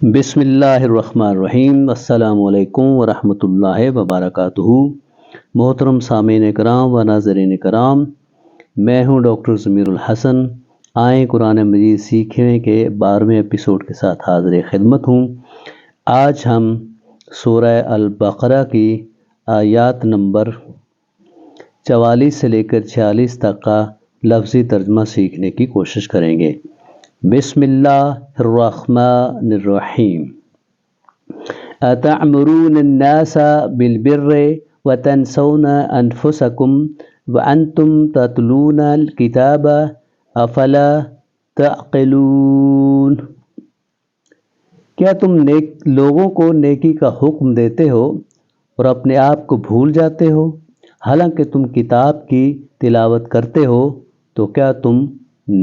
بسم اللہ الرحمن الرحیم۔ السلام علیکم ورحمۃ اللہ وبرکاتہ۔ محترم سامعین کرام و ناظرین کرام، میں ہوں ڈاکٹر ضمیر الحسن۔ آئیں قرآن مجید سیکھنے کے 12ویں ایپیسوڈ کے ساتھ حاضر خدمت ہوں۔ آج ہم سورہ البقرہ کی آیات نمبر 44 سے لے کر 46 تک کا لفظی ترجمہ سیکھنے کی کوشش کریں گے۔ بسم اللہ الرحمن الرحیم۔ اتعمرون الناس بالبر وتنسون انفسکم وانتم تتلون الکتاب افلا تعقلون۔ کیا تم لوگوں کو نیکی کا حکم دیتے ہو اور اپنے آپ کو بھول جاتے ہو، حالانکہ تم کتاب کی تلاوت کرتے ہو؟ تو کیا تم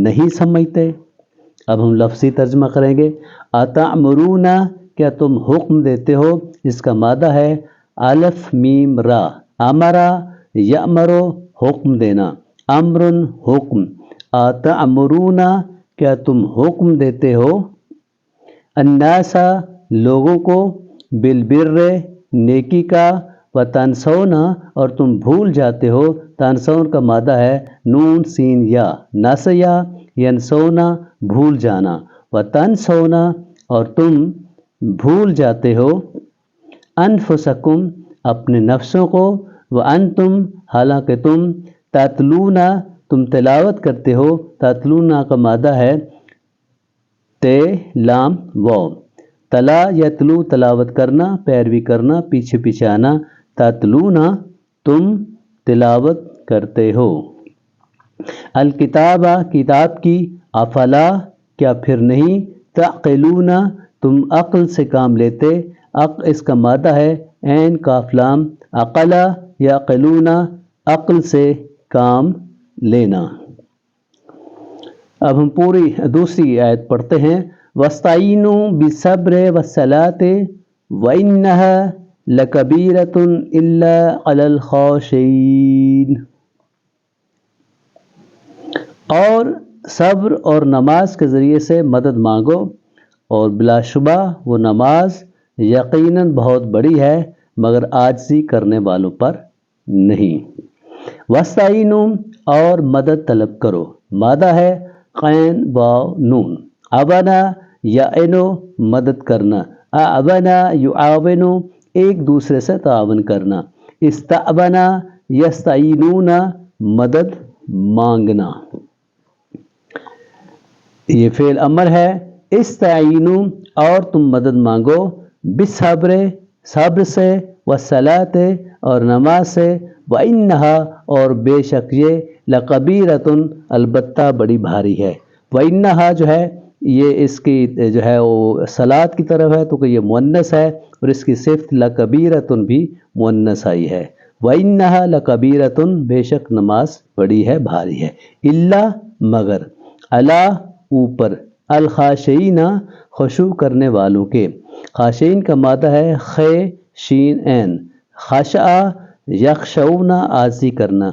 نہیں سمجھتے؟ اب ہم لفظی ترجمہ کریں گے۔ اتعمرون، کیا تم حکم دیتے ہو، اس کا مادہ ہے الف میم را۔ امرا یامرو، حکم دینا، امر حکم۔ اتعمرون، کیا تم حکم دیتے ہو، الناس لوگوں کو، بالبر نیکی کا، وتنسون اور تم بھول جاتے ہو۔ تنسون کا مادہ ہے نون سین یا، نسیا ینسونا بھول جانا، وتنسونا اور تم بھول جاتے ہو، انفسکم اپنے نفسوں کو، وانتم حالانکہ تم، تتلونا تم تلاوت کرتے ہو۔ تتلونا کا مادہ ہے تے لام واو، تلا یتلو تلاوت کرنا، پیروی کرنا، پیچھے پیچھے آنا، تتلونا تم تلاوت کرتے ہو، الکتاب کتاب کی، افلا کیا پھر نہیں، تعقلون تم عقل سے کام لیتے۔ اس کا مادہ ہے عین کاف لام، عقلا یعقلون عقل سے کام لینا۔ اب ہم پوری دوسری آیت پڑھتے ہیں۔ وَاسْتَعِینُوا بِالصَّبْرِ وَالصَّلَاةِ وَإِنَّهَا لَكَبِیرَةٌ إِلَّا عَلَى الْخَاشِعِینَ۔ اور صبر اور نماز کے ذریعے سے مدد مانگو، اور بلا شبہ وہ نماز یقیناً بہت بڑی ہے مگر عاجزی کرنے والوں پر نہیں۔ وَاسْتَعِینُوا اور مدد طلب کرو، مادہ ہے قین واو نون، عَوَنَ یعِنُ مدد کرنا، اعَوَنَ یعاون ایک دوسرے سے تعاون کرنا، استعوَنَ یستعینون مدد مانگنا۔ یہ فعل امر ہے۔ استعینوا اور تم مدد مانگو، بالصبر صبر سے، والصلاۃ اور نماز سے، وَإِنَّهَا اور بے شک یہ، لَكَبِيرَةٌ البتہ بڑی بھاری ہے۔ وَإِنَّهَا جو ہے یہ اس کی جو ہے وہ صلاۃ کی طرف ہے تو کہ یہ مؤنث ہے، اور اس کی صفت لَكَبِيرَةٌ بھی مؤنث آئی ہے۔ وَإِنَّهَا لَكَبِيرَةٌ بے شک نماز بڑی ہے، بھاری ہے، الا مگر، علی اوپر، الخاشعین خشوع کرنے والوں کے۔ خاشعین کا مادہ ہے خے شین عین، خشع یخشعون عاجزی کرنا،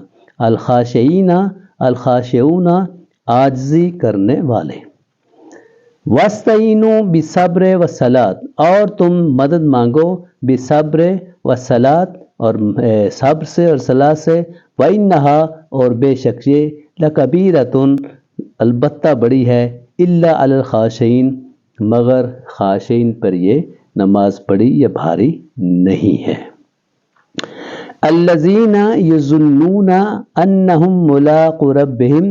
الخاشعین الخاشعون عاجزی کرنے والے۔ وَاسْتَعِینُوا بِالصَّبْرِ وَالصَّلَاةِ اور تم مدد مانگو، بالصبر والصلاۃ اور صبر سے اور صلاۃ سے، وَإِنَّهَا اور بے شک یہ، لَكَبِيرَةٌ البتہ بڑی ہے، الا علی الخاشعین مگر خاشعین پر یہ نماز بڑی یا بھاری نہیں ہے۔ الذین یظنون انہم ملاقو ربہم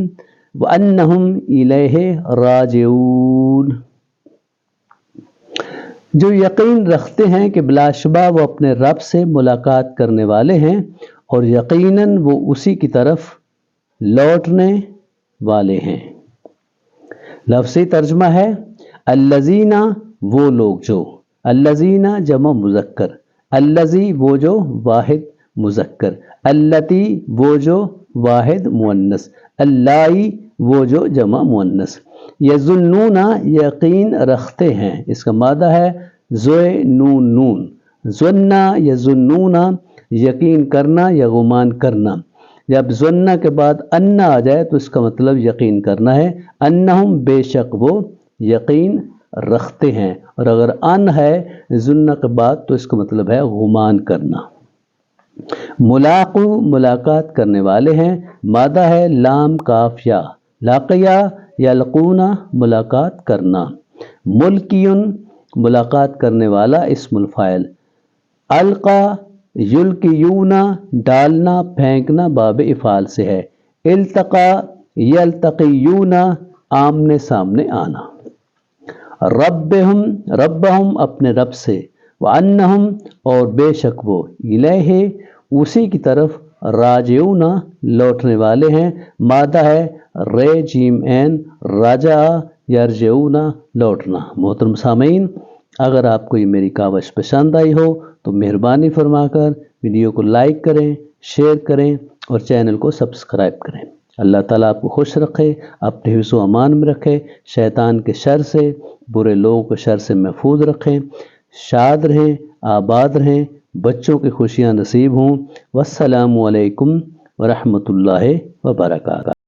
وانہم الیہ راجعون، جو یقین رکھتے ہیں کہ بلا شبہ وہ اپنے رب سے ملاقات کرنے والے ہیں، اور یقیناً وہ اسی کی طرف لوٹنے والے ہیں۔ لفظی ترجمہ ہے الذین وہ لوگ جو، الذین جمع مذکر، الذی وہ جو واحد مذکر، اللاتی وہ جو واحد مؤنث، اللائی وہ جو جمع مؤنث، یظنون یقین رکھتے ہیں، اس کا مادہ ہے زوئے نون نون، ظن یظنون یقین کرنا یا گمان کرنا۔ جب ظن کے بعد ان آ جائے تو اس کا مطلب یقین کرنا ہے۔ انہم بے شک وہ، یقین رکھتے ہیں، اور اگر ان ہے ظن کے بعد تو اس کا مطلب ہے گمان کرنا۔ ملاقو ملاقات کرنے والے ہیں، مادہ ہے لام کاف یا، لاقیہ یلقونا ملاقات کرنا۔ ملکیون ملاقات کرنے والا اسم الفاعل۔ القا یلقیونا ڈالنا پھینکنا باب افعال سے ہے۔ التقا یلتقیونا آمنے سامنے آنا۔ ربہم اپنے رب سے، وانہم اور بے شک وہ، الیہ اسی کی طرف، راجعون لوٹنے والے ہیں، مادہ ہے رے جیم این، راجع یرجعون لوٹنا۔ محترم سامعین، اگر آپ کو یہ میری کاوش پسند آئی ہو تو مہربانی فرما کر ویڈیو کو لائک کریں، شیئر کریں اور چینل کو سبسکرائب کریں۔ اللہ تعالیٰ آپ کو خوش رکھے، اپنے حفظ و امان میں رکھے، شیطان کے شر سے، برے لوگوں کے شر سے محفوظ رکھیں، شاد رہیں، آباد رہیں، بچوں کی خوشیاں نصیب ہوں۔ والسلام علیکم ورحمۃ اللہ وبرکاتہ۔